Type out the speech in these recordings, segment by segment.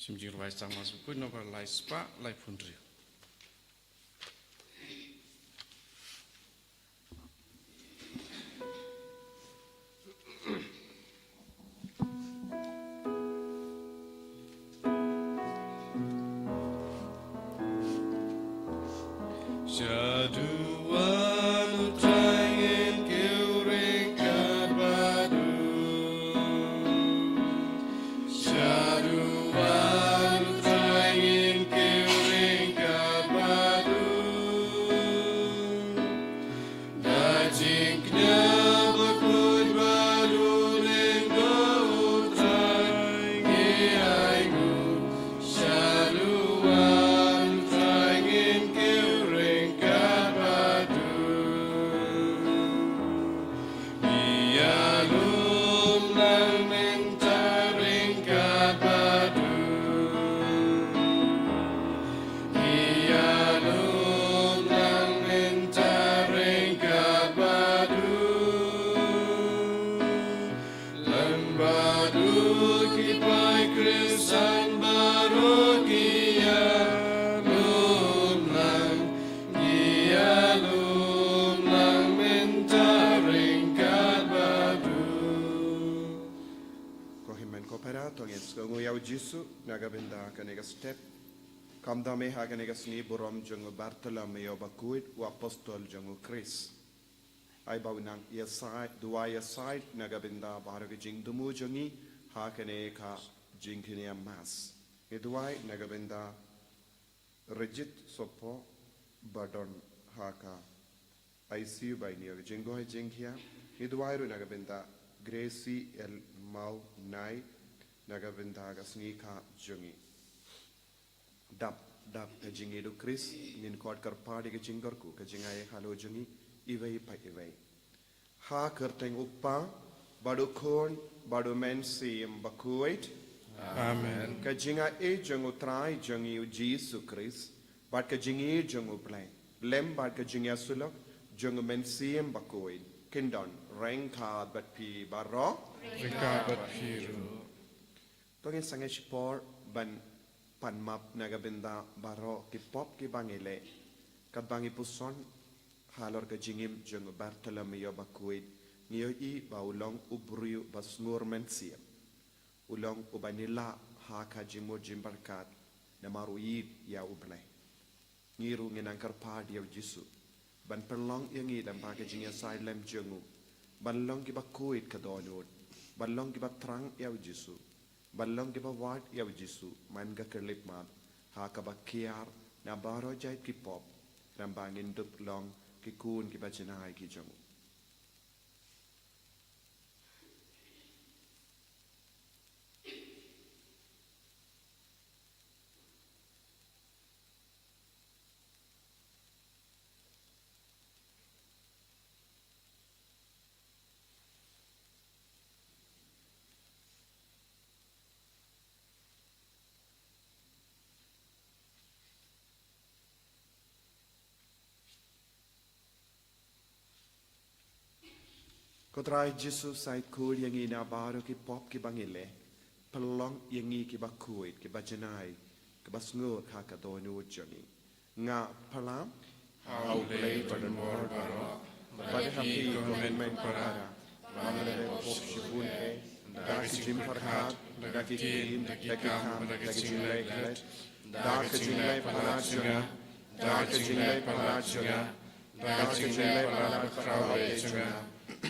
Simjir vai sang masuk pun nomor lai spa lai fundri. Jisu nagabenda kanega step kamdame ha kanega sni borom jongo Bartolomeo bakuit wa apostol jongo Chris ai baunang ya side dua ya side nagabenda barage jing dumu jongi ha kaneka jingkini mas eduai nagabenda Regit sopo badon haka ICU by near jingo jinghia eduai ru nagabenda Gracie el mau nai nagabenda gasnika jungi dap ka jingi do Chris nin kod kar party ke jingor ku ka jingai halo jungi iwei pa iwei ha kerteng uppa badu khon badu mensi bakuit amen ka jinga e jungu trai jungi Jesus Chris bat ka jingi jungu play lem bat ka jinga sulok jungu mensi bakuit kindon rengka bat pi baro rengka bat pi Tongin sange sipor ban panmap nagabenda baro ki pop ki bangile kat bangi puson halor ka jingim jeng Bartolomeo bakuid niyo I baulong ubriu basngur mensia ulong ubanila ha ka jimo jimbarkat na maruid ya ublay ngiru nginangkar padi yaw jisu ban perlong yangi dan baka jingya side lem jengu ban long ki bakuid ka donod ban long ki batrang yaw jisu Balong ki ba wad yaw Jisu man ga kerlip mat ha ka ba kiar na baro jait ki pop rambangin dup long ki kun ki ba jinai ki jamu Kotrai Jisu sait kul yangi na baro ki pop ki bangile pelong yangi ki bakuit ki bajanai ki basngur ha ka donu jani nga palam au play badan mor baro bad happy government parara manale pop shibun e da ki jim farhat da ki kim da ki kam da ki jinlai klet da ki jinlai parachunga da ki jinlai parachunga da ki jinlai parachunga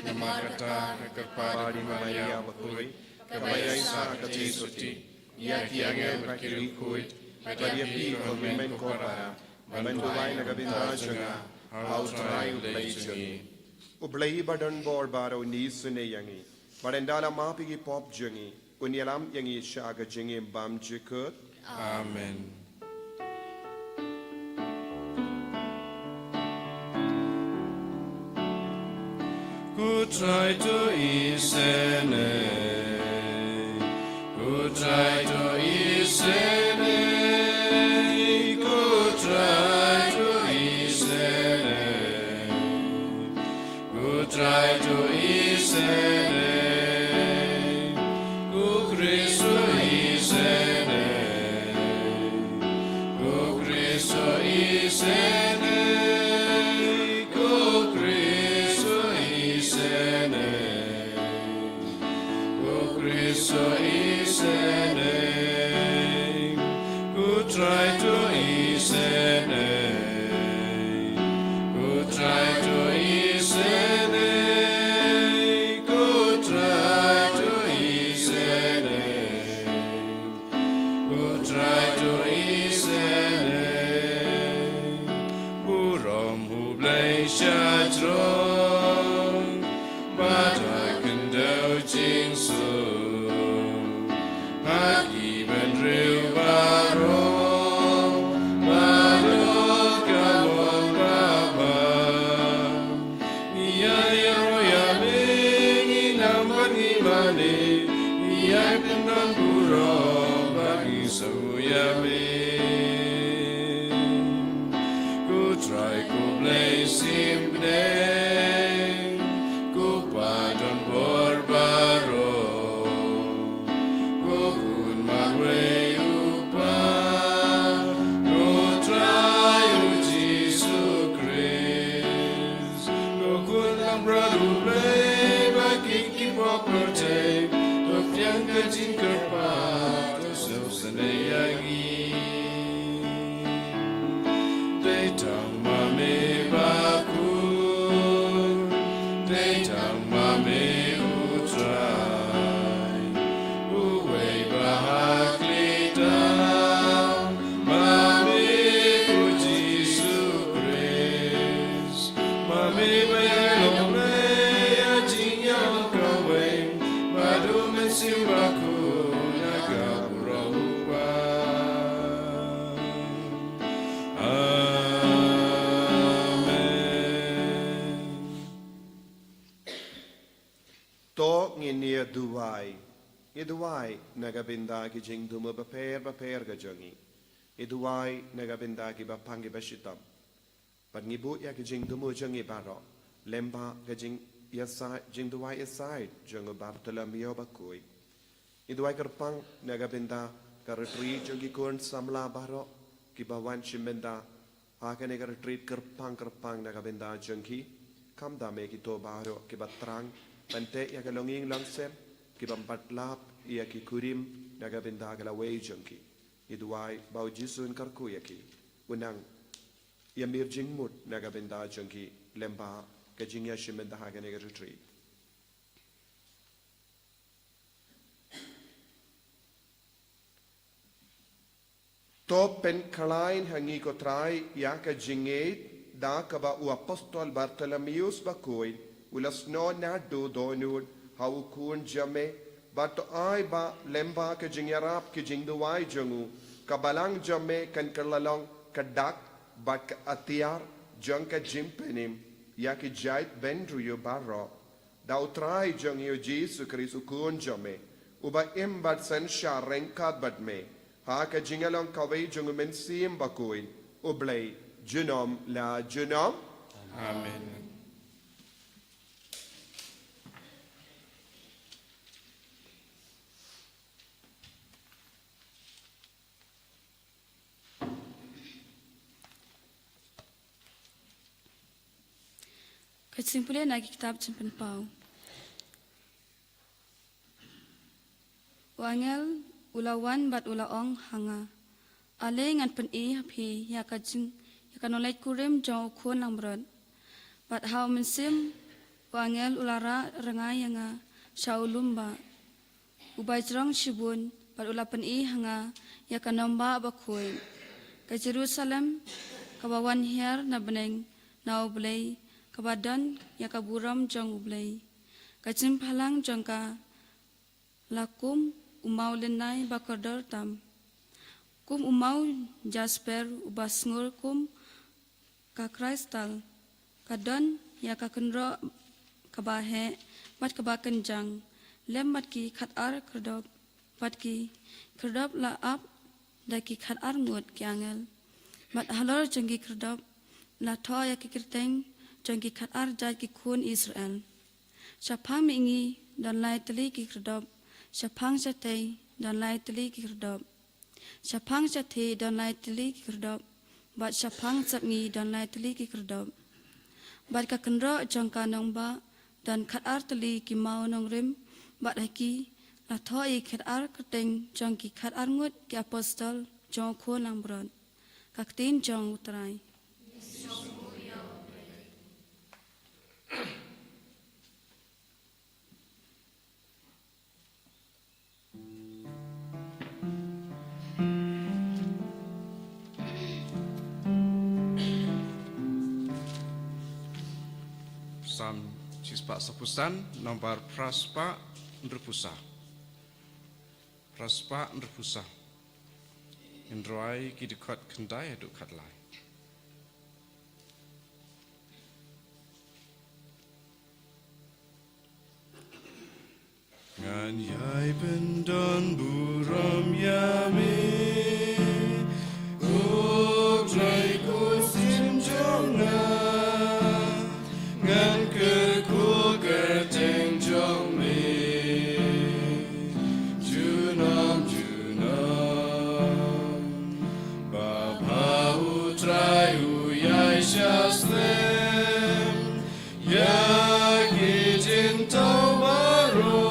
Namakata kepada Maria bakui kebayai sa katisuti ya tiangel rakiri kuit bagi pi government kora bantuai nagabinda junga how try ublai jungi ublai badan bor baro ni sune yangi barendala mapi ki pop jungi unyalam yangi shaga jungi bam jikut amen Who try to isene, who try to isene, who try to isene, who try to isene, who Christ isene, try to ease Burom who play Shatron, but I can do Jing soon. I even real barrow, but come on, Baba. Yayro Yamin in Amani Mani, Yakin on Burom, Bagi so Yamin. Go try, go play simple, go pardon Borbaro, go good my way upa, go try Jesus Christ, go good my brother play, but keep up your tape, go pianga jinker pa, to self and Daytime mami bakun, daytime mami utrai, uway bahaklita, mami ku Jesus Christ, mami bayalong raya jinyang kaweng, madumen simbaku nagapurahupa. To nginia duwai nagabinda ki jing dumu baper ga jangi. Iduwai nagabinda ki bapangi bashitam. But ngibu ya ki jing dumu jangi baro. Lemba ka jing yasai jing duwai yasai jangu Bartolomeo bakui. Iduwai kerpang nagabinda ka retreat jangi kun samla baro ki bawan shimenda hakane ka retreat kerpang nagabinda jangi kam dame ki to baro ki batrang Pante ya kalonging langsem ki bampatlap ya ki kurim nagabinda kala way junki iduai bau jisun karku ya ki unang ya mir jingmut nagabinda junki lemba ka jingya shimenda hagane ga retreat to pen kalain hangi ko trai ya ka jinget da ka ba u apostol Bartolomeus bakoi ulas no na do donun hau kun jame but ai ba lemba ke jingyarap ke jingduai jangu kabalang jame kan kerlalong kadak bat ka atiar jang ka jimpenim ya ki jait bendru yo barro da utrai jang yo Jesus Christ kun jame uba imbat san shareng kat bat me ha ka jingalong kawai jangu men sim bakuin ublay junom la junom Amen. Kesimpulan lagi kitab Jempen Pau. Wangel ulawan bat ulaong hanga. Ale ngan pen I hapi ya kajing ya kanolai kurim jauh kuan lang berad. Bat hau mensim wangel ulara rengai yanga shaulumba. Ubai jerong shibun bat ulapan I hanga ya kanomba bakui. Ke Jerusalem kabawan hiar na beneng na oblay kabadan ya kaburam jang ublay. Kacim palang jangka lakum umau lenai bakadar tam. Kum umau jasper ubasngur kum ka kristal. Kadan ya kakenro kabahe mat kabakenjang. Lem mat ki khatar kerdob mat ki kerdob laap daki khatar ngut ki angel. Mat halor jangki kerdob la tho ya ki kirteng jangki khatar jai ki kun Israel. Syapang mingi dan lai teli ki kerdob. Syapang satay dan lai teli ki kerdob. Syapang satay dan lai teli ki kerdob. Bat syapang sapngi dan lai teli ki kerdob. Bat ka kenro jangka nongba dan khatar teli ki mau nong rim. Bat haki la tho I khatar kerteng jangki khatar ngut ki apostol jong ko lang brod. Kaktin jong utrai. kispa sepusan nomor praspa nderpusa. Praspa nderpusa. Indroai kidikot kendai aduk kadlai. Ngan yai pendon buram yami Utrai kusim jonga Ngan kerku kerteng jong me Junam Bapa utrai uyai syaslem Yagi jintau baro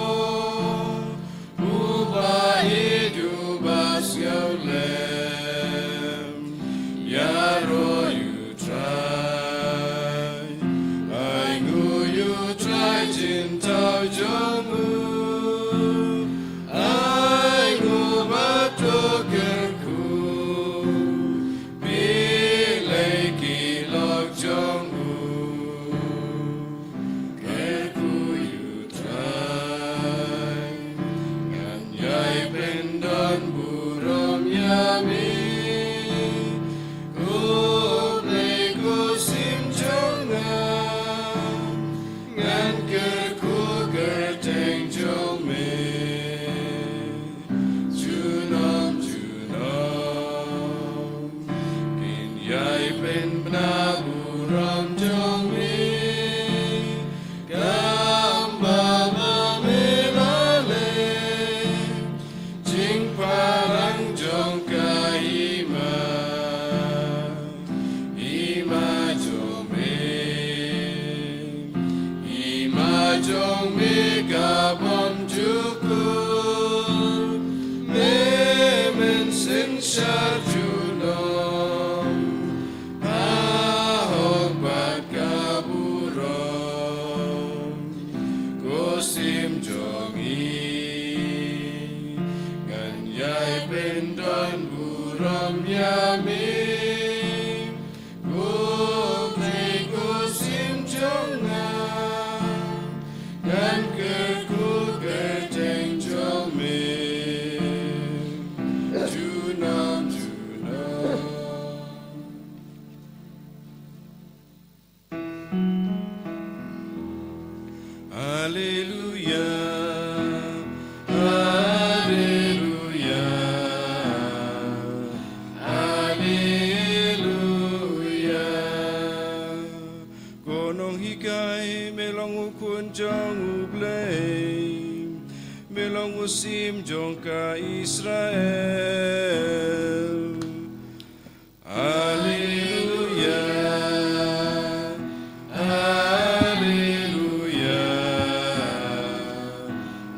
Musim jongka Israel. Haleluya, haleluya,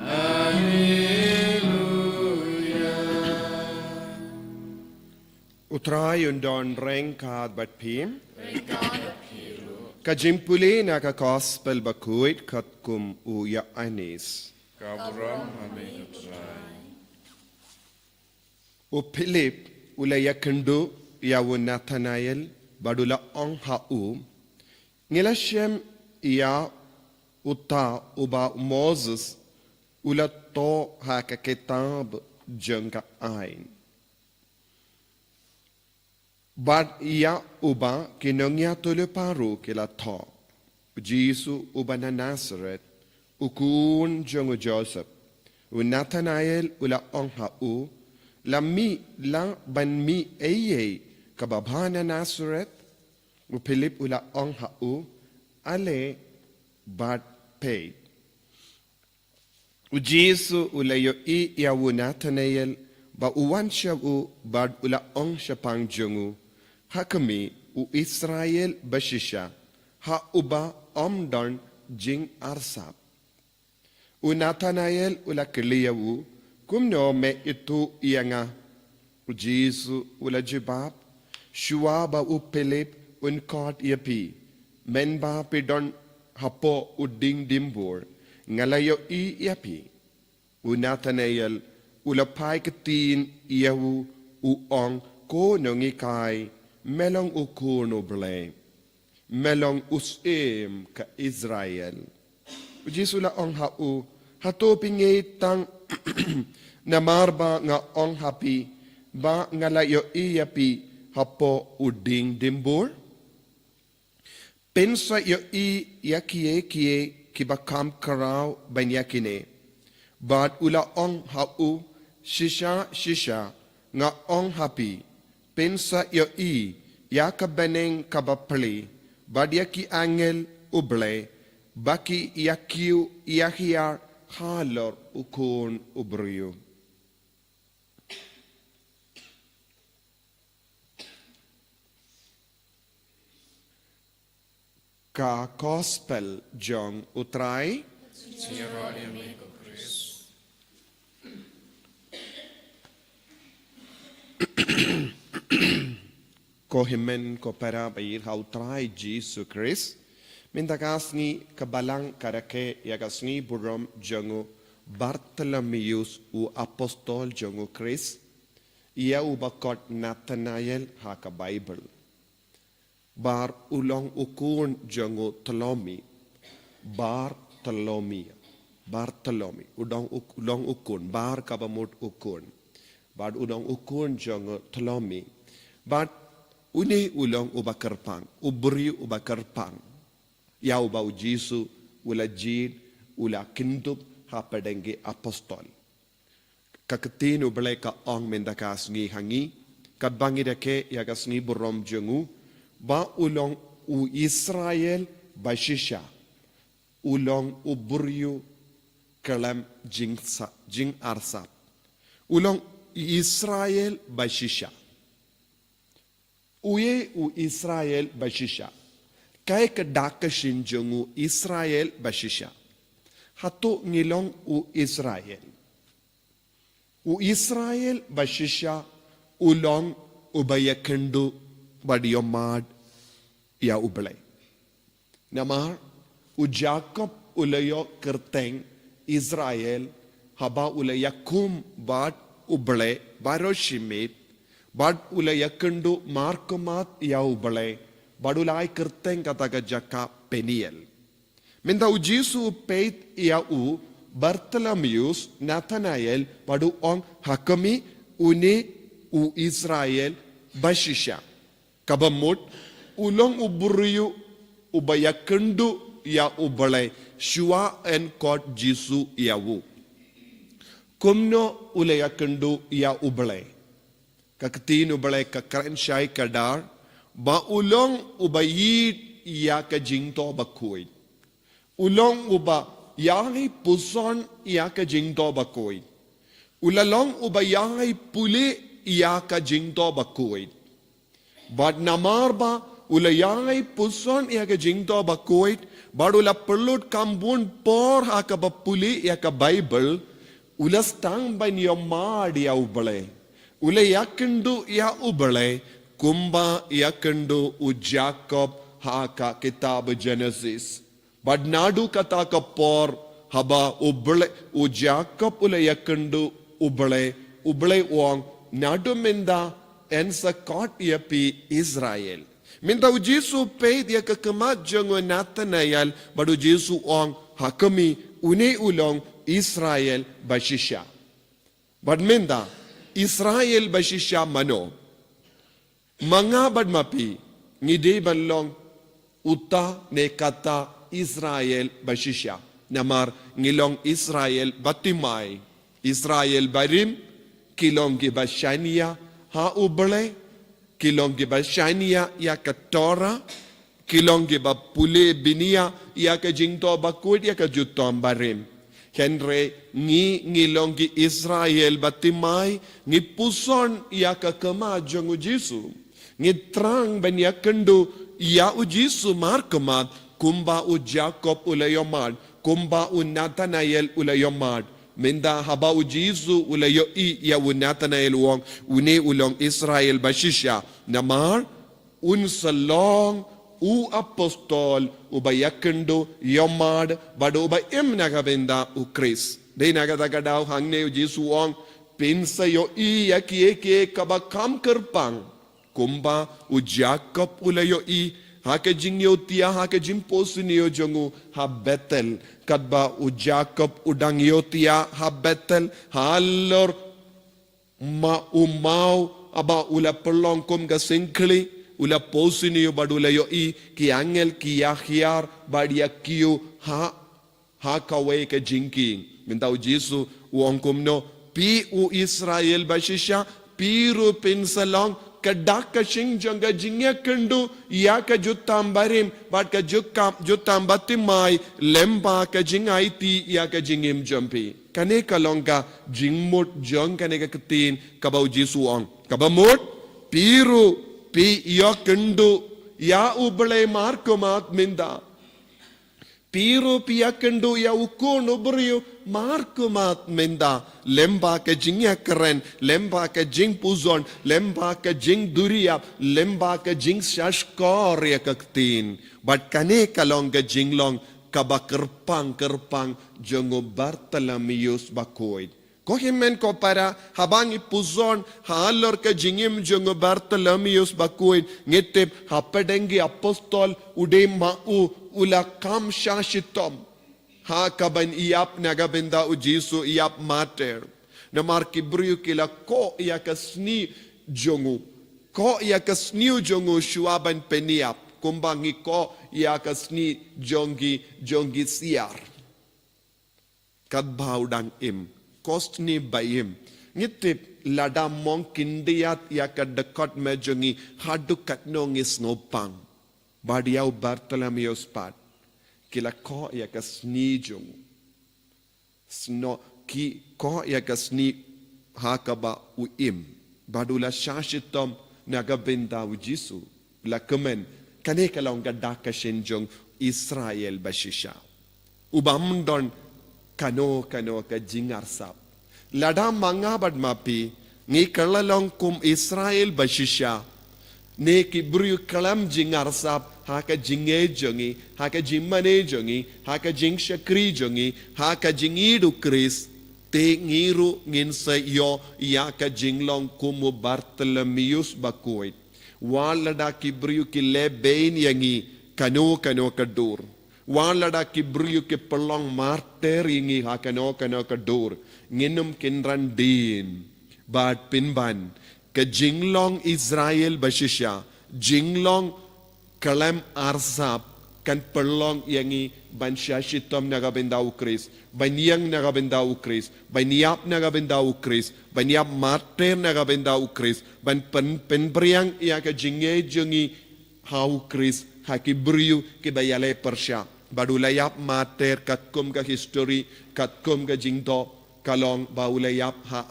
haleluya. Utrai undon rengkad bat pim. Kajimpuli na ka gospel bakuit katkum uya anis. Kaburam amin utrai. O Philip ula yakandu yawu Nathanael badula ong hau ngilashem ya uta uba Moses ula to ha ka kitab jangka ain. Bad ia uba kinongya tole paru kila to. Jisu uba na Nazareth ukun jongo Joseph. U Nathanael ula ong hau la mi la ban mi eye kababana Nazareth. U Philip ula ong hau ale bad paid. U Jisu ula yo I yawu Nathanael ba uwan siya u bad ula ong siya pang jongo. Hakami u Israel bashisha ha uba omdon jing arsap. U Nathanael ula kiliyawu kumno me itu ianga. U Jisu ula jibab shua ba u Philip un kot iapi men ba pidon hapo u ding dimbur ngalayo I iapi. U Nathanael ula pai ketin iawu u ong ko nongi kai melong ukuno ble melong usim ka Israel Jesu la ong hau hato pinge tang namar ba nga ong hapi ba nga layo iya pi hapo uding dimbur pensa yo i yakie kibakam karau banyakine bad ula ong hau shisha nga ong hapi pensa yo i yakabeneng kabapli bad yaki angel uble baki yakiu yahia halor ukun ubriyo ka gospel jong utrai Sirali amigo Chris. ko himen ko para bayir ha utrai Jesus Christ mintagasni kabalang karake yagasni burom jongo Bartholomeus u apostol jongo Chris ia u bakot Nathanael ha ka Bible bar ulong ukun jongo Ptolemy Bartholomew ulong ukun bar kabamut ukun bar ulong ukun jongo Ptolemy bar uni ulong ubakarpang ubri ubakarpang ya ubau Jesu ula jin ula kindub ha pedenge apostol kakatinu beleka ong mendakas ngi hangi kabangirake yagasni burom jongu ba ulong u Israel bashisha ulong uburyu kalam jing arsap ulong Israel bashisha uye u Israel bashisha kay kadakashin jongu Israel bashisha hato ngilong u Israel bashisha ulong ubayakendu badiyomad ya ublay namar u Jacob ulayo kerteng Israel haba ulayakum bad ublay baroshimit bad ulayakendu markomat ya ublay badulay kerteng kataga jaka peniel minta u Jesu peit ya u Bartholomeus Nathanael badu ong hakami uni u Israel bashisha kabamut ulong uburiyu ubayakendu ya ubalay shua and kot Jesu yawu kumno ulayakendu ya ubalay kaktin ubalay kakran shay kadar ba ulong ubayit ya kajingto bakoy ulong uba yahi puson ya kajingto bakoy ulalong ubayahi puli ya kajingto bakoy bad namar ba ulayay puson ya ka jingto bakoit bad ula perlut kambun por ha ka bapuli ya ka Bible ulas tang ban yomad ya ubale ulayakendu ya ubale kumba yakendu u Jacob ha ka kitab Genesis bad nadu kata ka por haba ubale u Jacob ulayakendu ubale wong nadu minda en sa kot ia pi Israel minta u Jesu pei dia ke kemat jongo Nathanael badu Jesu ong hakami uni ulong Israel bashisha bad minta Israel bashisha mano manga bad mapi ngide balong uta ne kata Israel bashisha namar ngilong Israel batimai Israel barim kilong gibashania ha uble kilong giba shania ya ka Torah kilong giba pule binia ya ka jingto bakut ya ka jutom barim henre ngilong gi Israel batimai ngi puson ya ka kema jongu Jesu ngi trang ben ya kendu ya u Jesu markemat kumba u Jacob ulayomad kumba u Nathanael ulayomad minda haba u Jesu ulayo i ya u Nathanael wong une ulong Israel bashisha namar un salong u apostol ubayakendo yomad bado ubay nagabenda u Chris de nagadagadaw hangne u Jesu wong pinsa yo i yakie kabakam kerpang kumba u Jacob ulayo i hake jing yotia hake jing posinio jongu ha Bethel kadba u Jacob udang yotia ha Bethel halor ma umau aba ula pelongkom ga singkli ula posinio badula yo I ki angel ki yahiar badia kiu ha kawe ke jingking minta u Jesu uangkom no pi u Israel bashisha piru pinsalong kadak ka sing janga jingya kendu ya ka jutam barim bat ka jutam batimai lemba ka jingai ti ya ka jingim jampi kane kalongka jingmut jong kane ka ketin kabau Jesu ong kabamut piru pi ya kendu ya uble markomat minda piru pia kendu ya ukun ubriu markomat minda lemba ke jingya keren lemba ke jing puzon lemba ke jing duriap lemba ke jing shashkor ya kaktin but kane kalong ke jinglong kaba kerpang jongo Bartolomeus bakoid ko himen ko para habang ipuzon halor ke jingim jongo Bartolomeus bakoid ngitip hapedengi apostol ude mau ula kam shashitom ha kaban iap nagabenda u Jesu iap mater namar kibriu kila ko ia kasni jongu ko ia kasni jongu shuaban peniap kumbangi ko ia kasni jongi siar kadbau dang im kostni bayim ngitip lada mong kindiat ia kadekot mejongi hadukat nongis nopang badiau Bartolomeus pat kila ko ya kasni jong sno ki ko ya kasni hakaba uim badula shashitom nagabenda u Jesu la kemen kane kalong gadaka shenjong Israel bashisha ubamdon kano ka jingarsap lada manga bad mapi ngi kalalong kum Israel bashisha ne kibru kalam jingarsap haka jinge jongi haka jimmane jongi haka jing shakri jongi haka jingidu Chris te ngiru ngin sa yo yaka jinglong kumu Bartolomeus bakoit walada kibru ki lebein yangi kano kadur walada kibru ki pelong marter yangi hakano kadur nginum kinran din bad pinban ke jinglong Israel bashisha jinglong kalam arsap kan pelong yangi ban shashitom nagabenda u Chris banyang nagabenda u Chris banyap nagabenda u Chris banyap marter nagabenda u Chris ban penbriang ya ka jinge jongi hau Chris hakibriu ke bayale persya badulayap marter katkum ka history katkum ka jingto kalong baulayap ha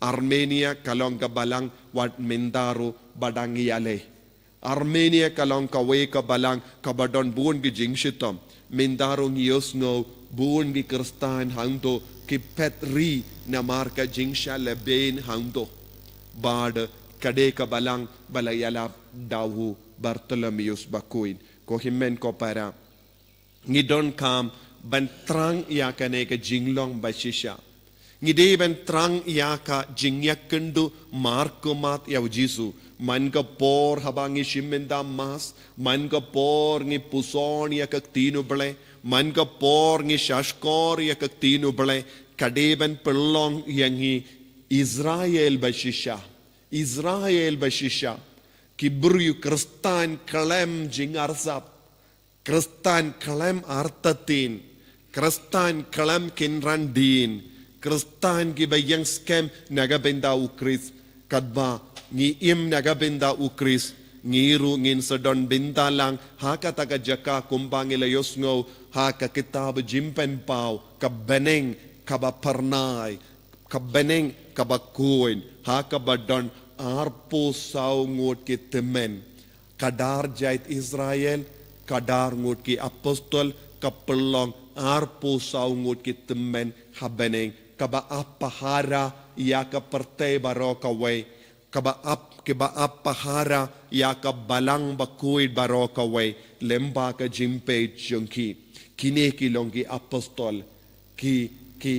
Armenia kalong ka balang wat mendaro badangi ale Armenia kalong kawe ka balang kabadon buon gi jingshitom mendaro ngiyosno buon gi kristan hangdo ki petri na marka jingsha leben hangdo bad kade ka balang balayala dawu Bartolomeus bakuin ko himen ko para ngidon kam bantrang ya kane ka jinglong bashisha ngide bantrang ya ka jingyakendu markomat ya Jesu man ka por habangi shimenda mas man ka por ngi puson ya kaktino ble man ka por ngi shashkor ya kaktino ble kadeben pelong yangi Israel bashisha kibru kristan kalem jingarsap kristan kalem artatin kristan kalem kinrandin kristan gibayang skem nagabenda u Chris kadba ngi im nagabenda u Chris ngiru ngin sadon bintalang haka taga jaka kumbangila yosngo haka kitab jimpen pau kabeneng kaba parnai kabeneng kaba kuin haka badon arpo saw ngot ki temen kadar jait Israel kadar ngot ki apostol kapelong arpo saw ngot ki temen habeneng kaba apahara ya ka pertay baroka way kaba apahara ya ka balang bakuid baroka way lemba ka jimpe jungki kine ki longi apostol ki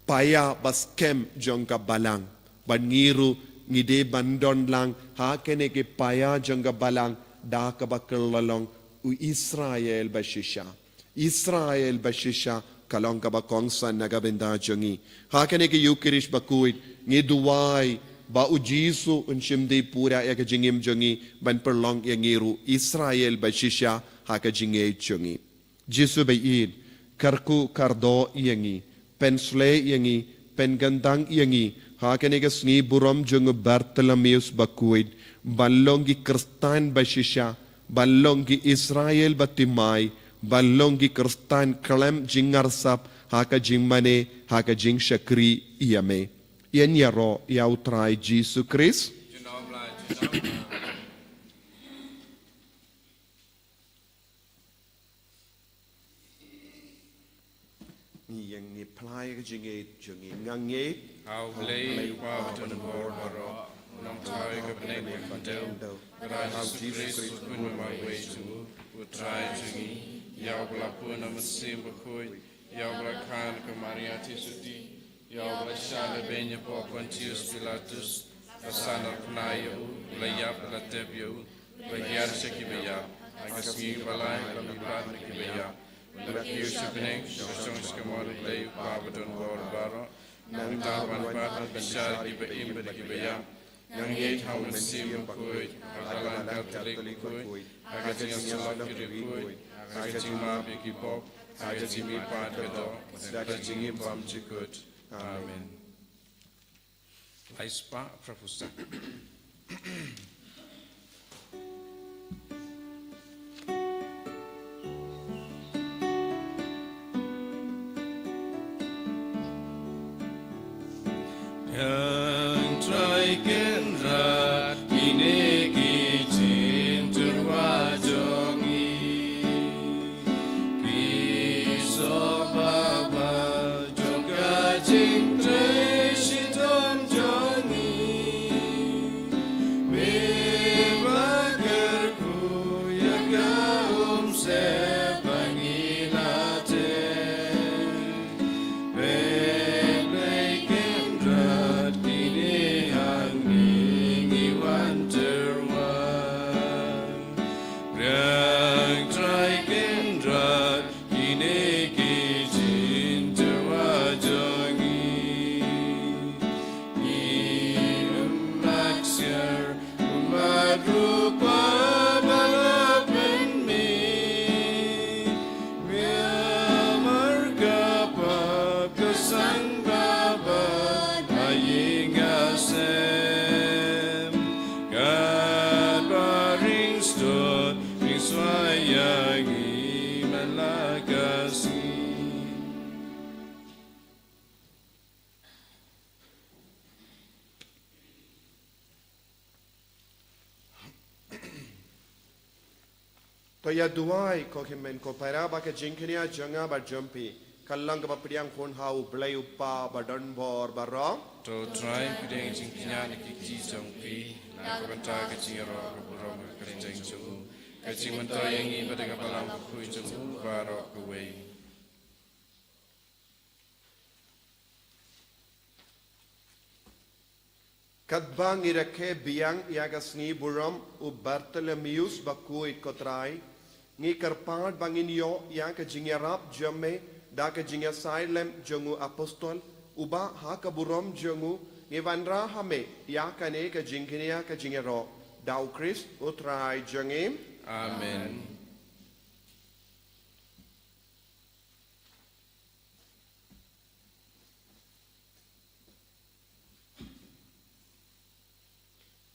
paya baskem jongka balang bangiru ngide bandon lang ha kene ki paya jongka balang da ka bakalong u Israel bashisha Israel bashisha kalong ka bakongsan nagabenda jongi hakane ke yukirish bakuit ngi duwai ba u Jisu unshimdi pura ya ka jingim jongi ban perlong ya ngiru Israel bashisha haka jinge jongi Jisu bayin karku kardo yangi pensle yangi pengandang yangi hakane ke sni buram jong Bartolomeus bakuit balongi Kristan bashisha balongi Israel batimai balongi Kristan kalem jingarsap haka jingmane haka jing shakri iyame yan yaro yautrai Jesus Christ yang ni plai ka jinge jungi ngange Hau blei wawaten bor baro, nam tai ka bnek mandel, Rai Jesus Christus pun my way to, utrai jungi, yau bla pun am sim bakoi, yau bla kan ka Maria tisuti, yau bla shale benya po Pontius Pilatus, asana pnayo, la yap la tebyo, la yar shekibaya, agasmi balai la bibat kibaya, la kiusha benek, shongs kamor blei wawaten bor baro, nang taban patan besar di beim berkibaya yang yet hau mesim bakoi agalan katolik koi agating salak kiri koi agating ma beki pop agating mi pat kedo agating mi pam cikut amen Aispa Prapusta Yang traiken rat kini kicin terwajongi kisah baba juga cintai sitom jongi bebagerku ya gaum sepangilate to ya duai ko himen ko para ba ke jingkenia janga ba jumpi kallang ba priang khon hau blai upa ba don bor ba ro to try pideng jingkinya ni kiki jongpi na kabanta ka jingero ka burom ka jing chu ka jingmanta yangi pada ka palam ku chu baro ku wei kadbang irake biang yagasni buram u Bartolomeus bakui kotrai ngi karpat bangin yo yang ke jingerap jame da ke jinger silem jongu apostol uba ha ka buram jongu ngi vanra hame ya kane ke jingkinia ke jingero dau Christ utrai jangim amen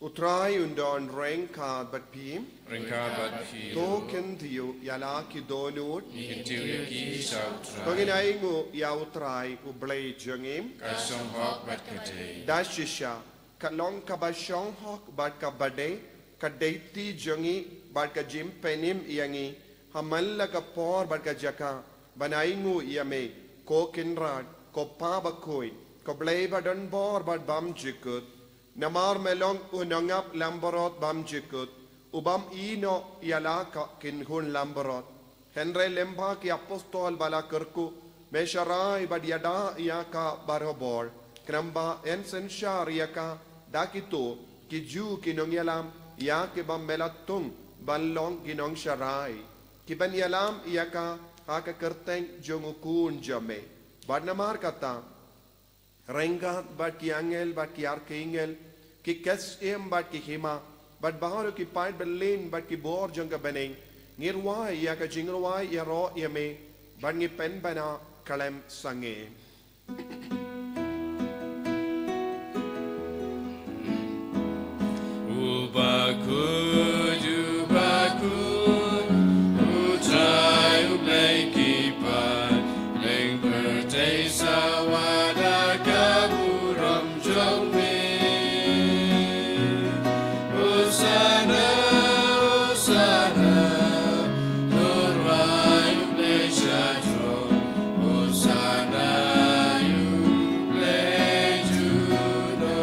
utrai undon rengka bat pim ringka bat fi token tiu yala ki donut ikintiu yaki sau try kongin aingu ya utrai u blai jangim ka song hok bat kate dashisha kalong kabashong hok bat ka bade ka deiti jangi bat ka jim penim yangi hamalla ka por bat ka jaka banaingu yame ko kinrad ko pa bakoi ko blai badan bor bat bam jikut namar melong unangap lamborot bam jikut ubam ino yalaka kinhun lamborot henre lemba ki apostol bala kerku mesharai badiada yaka barobor kramba ensen shar yaka dakitu ki ju kinongyalam yake bam melatung ban long ginong sharai ki ban yalam yaka haka kerteng jongukun jame bad namar kata renga bad ki angel bad ki archangel ki kes bad ki hima bad baharo ki pait berlin bad ki bor jonga beneng ngirwai yaka jingrwai yaro yame bad ngi pen bana kalem sange Ubakud, ubakud, utrai ublei kipan, leng pertei sawada kaburam jongme. Usana, usana, nurwai ublei shadro, usana ublei judo.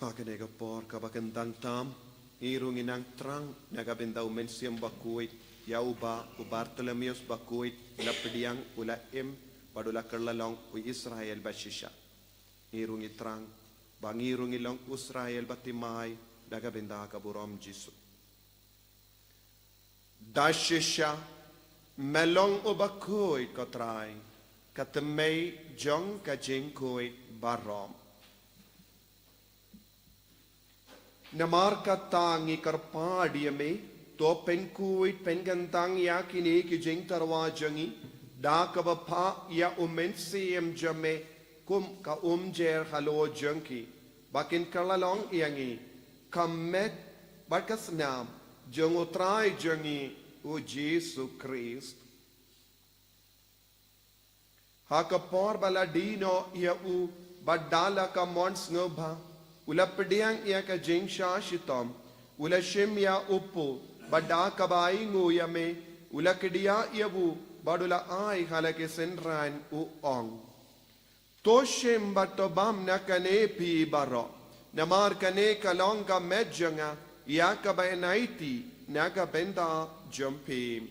Hakanega por kabakandang tam irung inang trang nagabendau mensiam bakuit yauba u Bartolomeus bakuit lapdiang ula padula kerlalong u Israel bashisha irung itrang bangirung ilong Israel batimai nagabenda kaburom Jisu dashisha melong u bakuit kotrai katemei jong kajing kuit barom Namar katang ikarpadi ame to penkuit pengantang yakini ki jing tarwa jangi da kabapa ya umensiem jame kum ka umjer halo jangki bakin kalalong yangi kamet bakas nam jangotrai jangi o Jesu Christ hakapor baladino ya u badala ka mons ngobha Ula pediang ia ka jingsha shitom, ula shim ya upu, bada kabai nguyame, ula kedia iabu, badula ai halake senran u ong. Toshim batobam na kane pi baro, namar kane kalong ka medjanga, ia ka bainaiti, naga benda jumpi.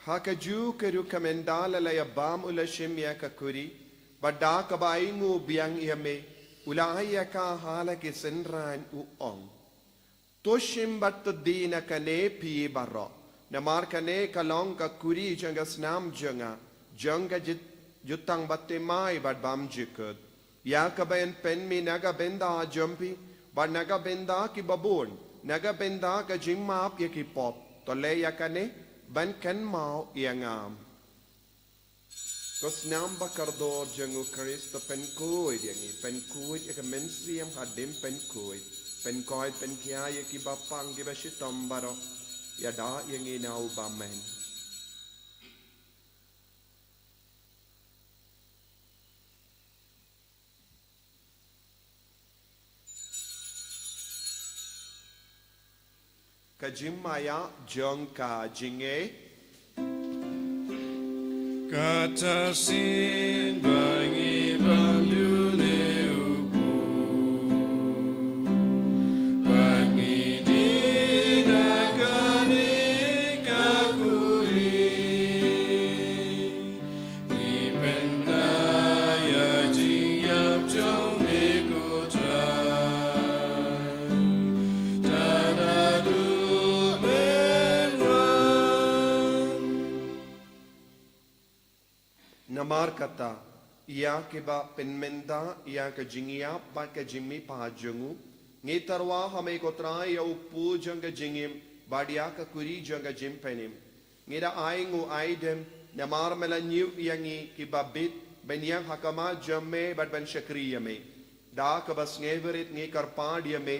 Hakaju keru kamendala la yabam ula shimya kakuri bada kabaingu biang yame ula ayaka hala ke senran u ong toshim bat dina kane pi baro namar kane kalong kakuri janga snam janga jutang batte mai bad bam jikut ya kabayan pen mi naga benda jumpi bad naga benda ki babon naga benda ka jimmap ya ki pop tole yakane ban kan mau iangam kos nam bakardor jangu Kristo pen kuid yangi pen kuid ya mensiam hadim pen kuid pen kiaya ki bapang ki bashitom baro ya da yangi nau bamen Kajimaya jong ka jinge Kata sin bangi bandune upu Bangi dina kani kakuri Ipenda ya jingyap jong nikutrai Tanadu namar kata ia ke ba penmenda ia ka jingia ba ka jimmi pa jangu ngitarwa hame kotra ya upu janga jingim badia ka kuri janga jim penim ngira aingu aidem namar mela nyu yangi ki babit benyang hakama jamme bad ban shakriyame da ka bas ngeverit ngi karpa dia me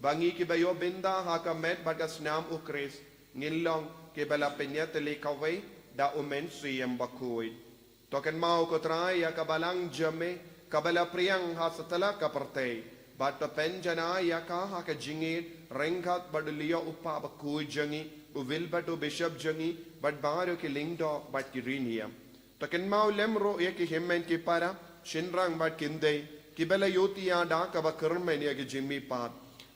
bangi ki bayo benda ha ka met bagas nam ukris ngilong ki bala penyat le kawai da umen suyem bakui token mau ko trai ya ka balang jame ka bala priang ha satala ka partei bat penjana ya ka ha ka jingit rengkat badulia upa bakui jangi uvil batu bishop jangi bat baro ki lingdo bat ki rinia token mau lemro ya ki hemmen ki para shinrang bat kinde ki bala yotia da ka ba kermen ya ki jimmi pat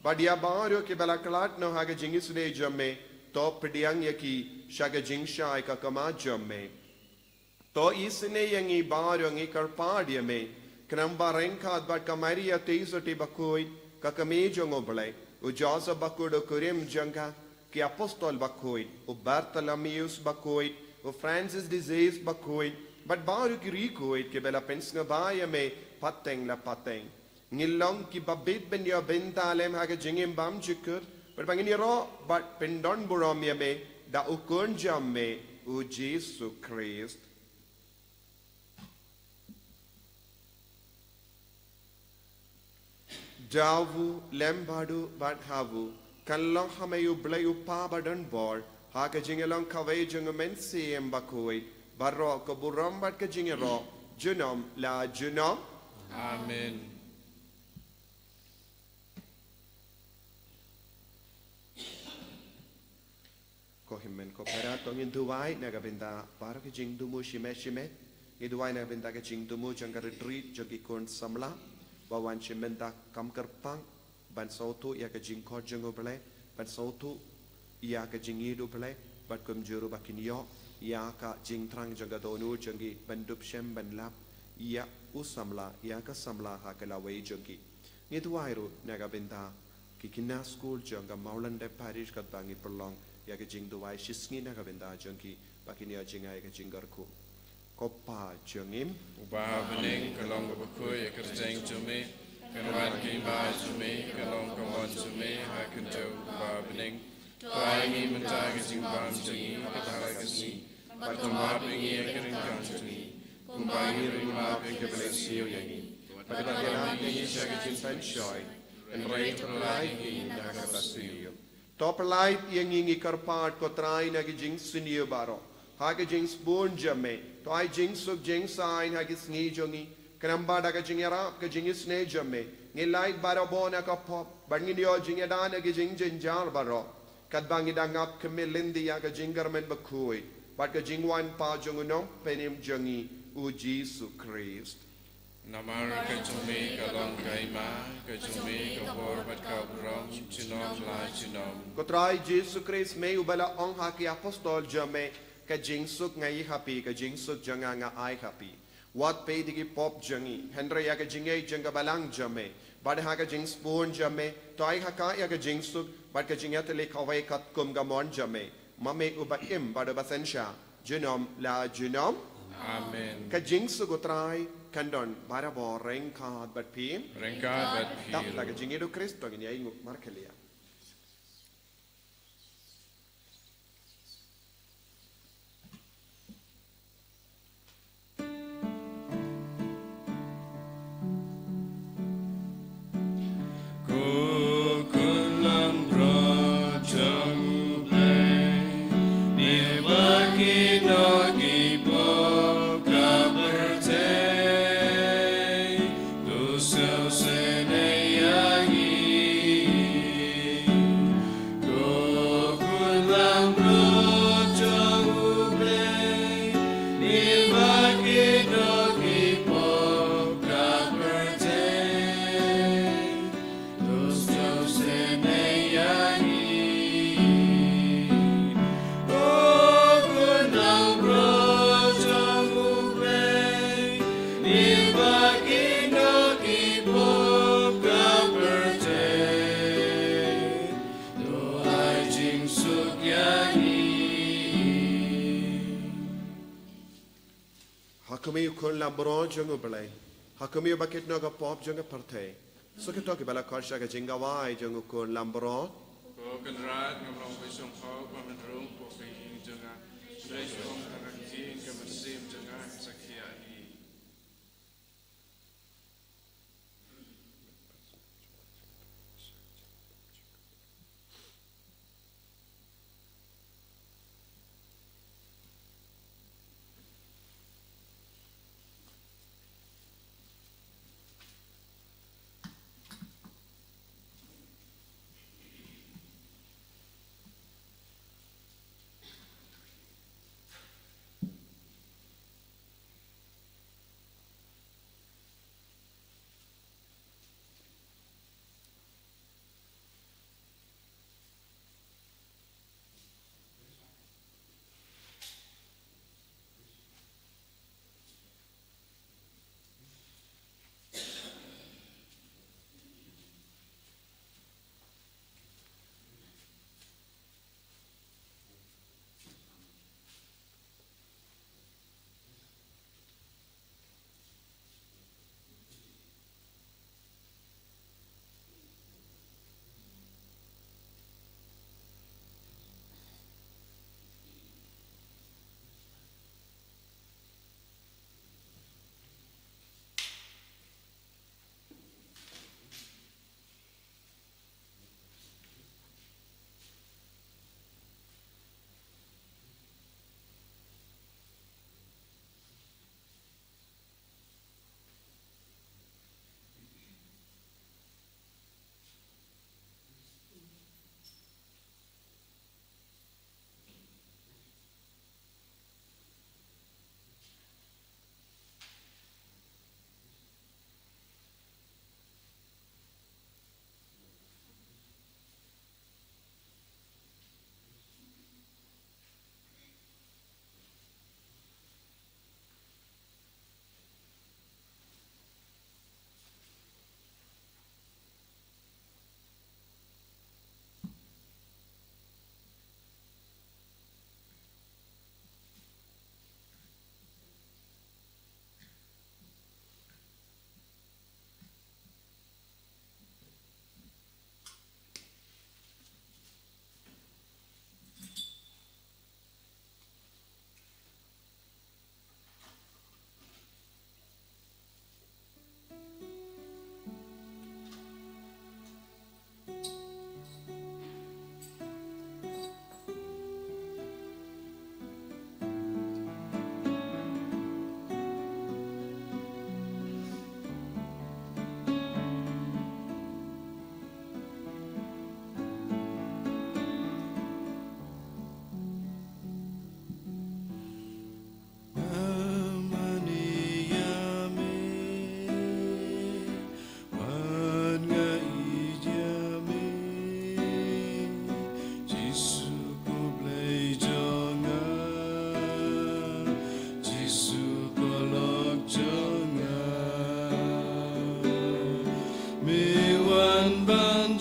badia baro ki bala klat no ha ka jingis de jamme to pediang ya ki shaga jingsha ka kama jamme to isne yangi baro ngi karpadia me knamba rengkat bat kamaria teisoti bakoi ka kame jongo blai u Joseph bakudo kurim janga ki apostol bakoi u Bartholomeus bakoi u Francis disease bakoi but baru ki rikoi ki bela pensnga baya me pateng la pateng ngilong ki babit ben ya bentalem ha ka jingim bam jikur but bangini ro but pendon burom ya me da ukun jam me u Jesus Christ Davu lembadu bat havu kalong hamayu blayu pa badan bor ha ka jingelong kawai jungamen siem bakoi barro ko buram bat ka jingero junom la junom Amen. ko himmen ko para to ngin duwai na ga benda para ka jing dumu shime shime ngi duwai na benda ka jing dumu jang retreat jogi kon samla bawan shimenta kam kerpang ban sautu ya ka jing ko jango bele ban sautu ya ka jing idu bele bat kum juru bakin yo ya ka jing trang jaga donu jangi bandup shem ban lap ya usamla ya ka samla ha ka la wei jangi ngi duwai ru na ga benda ki kina school janga maulande parish ka bangi perlong ya ka jing duwai shisngi na ga benda jangi bakin ya jinga ya ka jingar ku Kopa jengim Uba bening kalong bakoi kerjeng jume kanwan ki ba jume kalong kawan jume hakan jau uba bening Tuangi mentagi jimbam jengi katara kasni Batama pingi akan kan jengi Kumbangi rimap ke belesio yangi Pagkakala ni siya kajimpan siya'y and right perlay ki nakabasiyo Top light yang ingi karpat ko try na gijing siniyo baro Hage jing spoon jame to I jing suk jing sign hagis ngi jongi kanamba daga jing yara ka jing isne jame ngi light baro bona ka pop bangi yo jing yadana ge jing jinjar baro kat bangi dangap kemilindi ya ka jing garmen bakui bat ka jing wan pa jonguno penim jongi u Jesus Christ Namar ka jume kalong kaima ka jume ka borbat ka brom chinom la chinom ko try Jesus Christ me ubala ong haki apostol jame ka jingsuk ngai happy ka jingsuk janga nga ai happy wat pe digi pop jangi hendra ya ka jingai janga balang jame bad ha ka jing spoon jame to ai ha ka ya ka jingsuk bad ka jingat le khawai kat kum ga mon jame mame uba im bad ba sensha junom la junom Amen ka jingsuk utrai kandon bara bo reng ka bat pim Rengka bat tap la piro ka jingido Kristo ngini ai markelia Hakumi kun lambro jungu belai. Hakumi bakit no ga pop junga partay. So ke toki bala karsha ga jinga wai jungu kun lambro. Ko kan rat ngomong besong kau pamen rung po kay janga besong tarangking kamasim janga sakya hi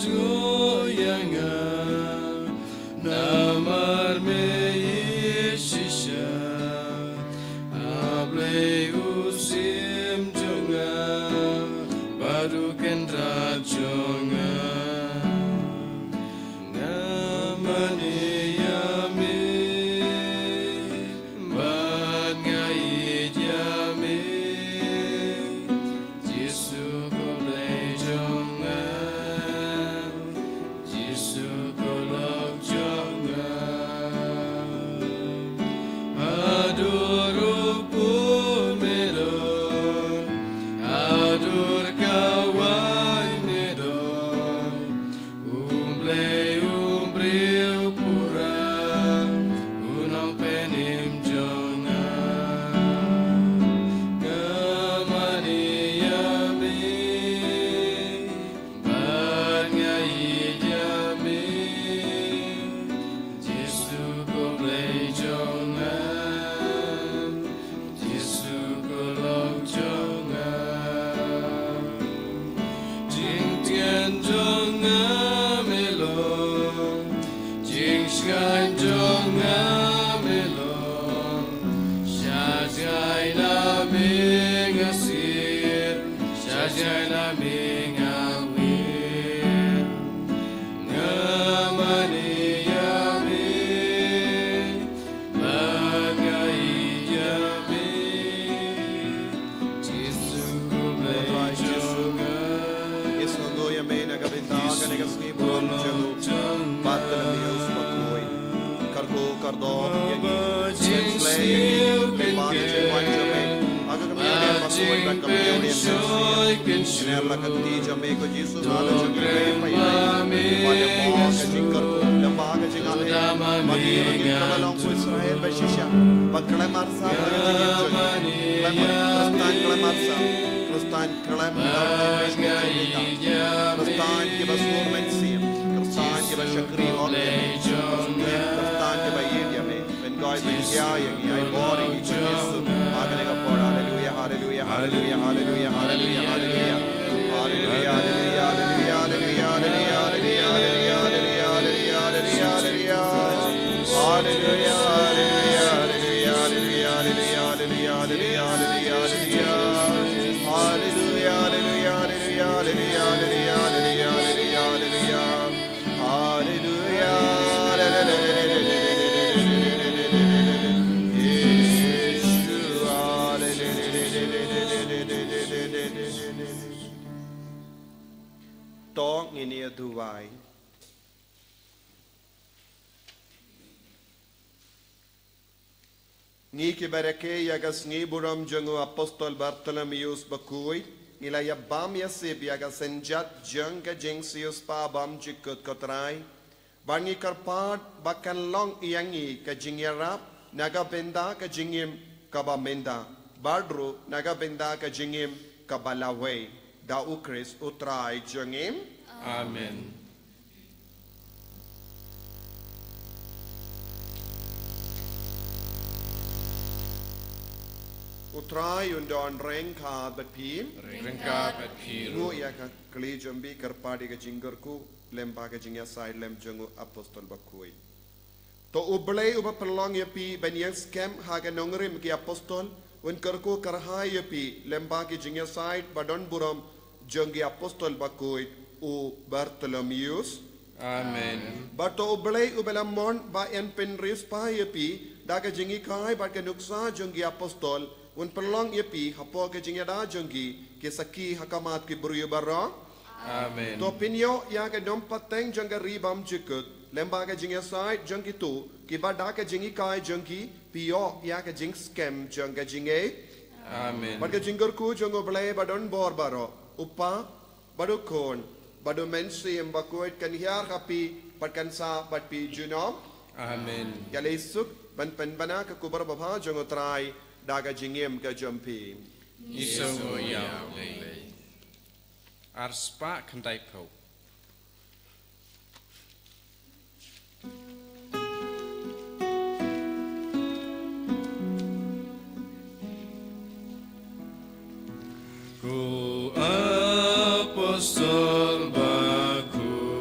goyangan namar me Yeshisha ablay usim jonga baru kendra jonga namane yame ban ngai yame Jesu golay jonga Jesu golok jonga adoro pun medon adur kawan medon umbreu pura unang penim jonga kamani yame ban ngai yame Jesu golay jonga Jesu golok jonga Jing tian jonga melon Jing sky jonga melon Shajai na mengasir Shajai na mengawir Ngamani yame Bagai yame Jesu golay jonga Isnondo yame nagabinda kanigas ni buram jangu Bartolomeus bakoy kargo kardo yangi Slay kembali jemaat jame aga kami ada bakoy dan kami ada Sinela kanti jame ko Yesu ala jame pada mo kajing kargo lamba kajing ale magi rangi kamalong ko Israel ba shisha pagkalay marsa Kristan kalay marsa Kristan kiba surmen siya Kristan kiba syakri oke Kristan kiba yidya me ben goy ben kya yang ay bori ni Yesu agane ka por hallelujah hallelujah hallelujah hallelujah hallelujah hallelujah hallelujah hallelujah hallelujah Tong ini duwai Ni kibareke yagas ni buram jangu apostol Bartolomeus bakuy ila yabam yasib yagas senjat janga jengsius pa bam jikut kotrai bangi karpad bakan long iyangi ka jingyarap naga benda ka jingim kabamenda badru naga benda ka jingim kabalawe da ukris utrai jangim Amen. utrai undon rengka batpim Rengka at Piru. Ngu ya ka kli jambi karpadi ka jinggarku lemba ka jingya sai lem jangu apostol bakui. To ublay uba perlong ya pi ben yang scam ha ka nongrim ki apostol un karku karhai ya pi lemba ki jingya sai badon buram jangi apostol bakui u Bartolomeus. Amen. But to ublay ubelamon ba en penris pa ya pi da ka jingi kai ba ka nuksa jangi apostol un perlong ya pi hapo ka jingya da jangi ki saki hakamat ki buru barra. Amen. To pinyo ya ka dom pateng jangga ribam jikut lemba ka jingya sai jangki tu ki ba da ka jingi kai jangki piyo ya ka jing scam jangga jinge Amen. ba ka jinggar ku jango blay badon bor baro upa badu kon badu mensi embakuit kan hiar kapi patkan sa patpi junom Amen. ya lesuk ban bana ka kubar baba jango trai daga jingem ka jampi Isongo yao lei. Ar spark and dipole. Ku apostol baku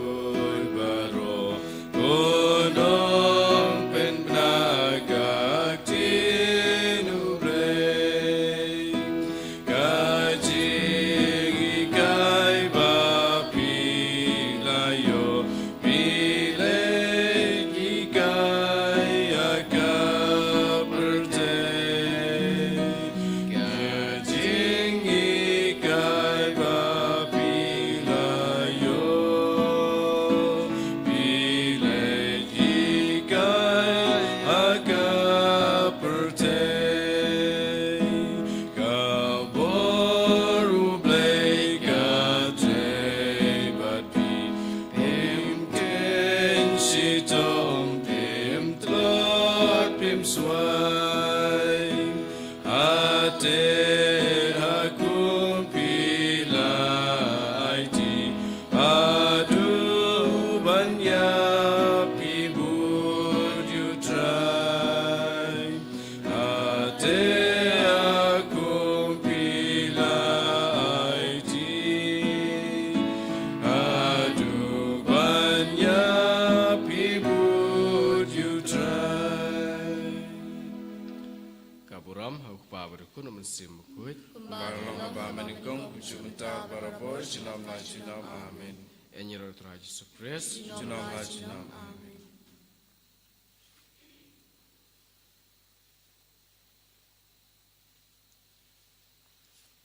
Parlong haba meningkong kujumentar para boy jinam la jinam amin. En je rood raadje supres. Jinam la jinam amin.